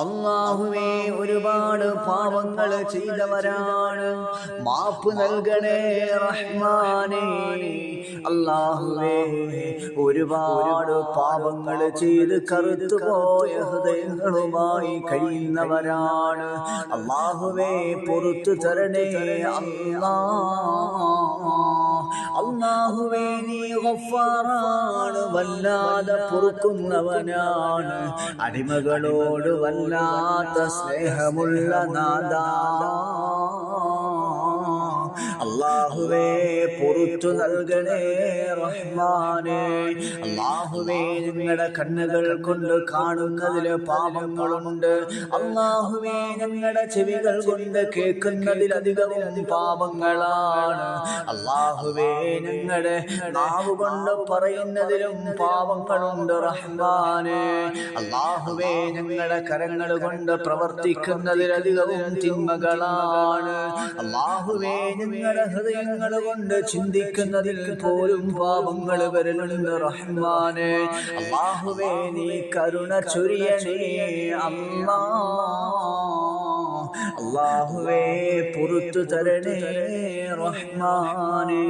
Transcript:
അല്ലാഹുവേ ഒരുപാട് പാപങ്ങൾ ചെയ്തവരാണ്, മാപ്പ് നൽകണേ റഹ്മാനേ. അല്ലാഹുവേ ഒരുപാട് പാപങ്ങൾ ചെയ്ത് കറുത്തുപോയ ഹൃദയങ്ങളുമായി കഴിയുന്നവരാണ്. അല്ലാഹുവേ പുറത്തു തരണേ അല്ലാഹുവേ നീ ഗഫാറാണ്, വല്ലാതെ പൊറുക്കുന്നവനാണ്, അടിമകളോട് വല്ലാത്ത സ്നേഹമുള്ള നാഥാ. അല്ലാഹുവേ പുറത്തു നൽകണേ റഹ്മാനേ. അല്ലാഹുവേ ഞങ്ങളുടെ കണ്ണുകൾ കൊണ്ട് കാണുന്നതിൽ പാപങ്ങളുണ്ട്. അല്ലാഹുവേ ഞങ്ങളുടെ ചെവികൾ കൊണ്ട് കേൾക്കുന്നതിലധികവും പാപങ്ങളാണ്. അല്ലാഹുവേ ഞങ്ങളുടെ നാവ് കൊണ്ട് പറയുന്നതിലും പാപങ്ങളുണ്ട് റഹ്മാനേ. അല്ലാഹുവേ ഞങ്ങളുടെ കരങ്ങൾ കൊണ്ട് പ്രവർത്തിക്കുന്നതിലധികവും തിന്മകളാണ്. അല്ലാഹുവേ ഞങ്ങളുടെ ഹൃദയങ്ങൾ കൊണ്ട് ചിന്തിക്കുന്നതിൽ പോലും പാപങ്ങൾ വരലുണ്ട് റഹ്മാനേ. അല്ലാഹുവേ നീ കരുണ ചൊരിയണേ അല്ലാഹുവേ പുറത്തു തരണേ റഹ്മാനേ.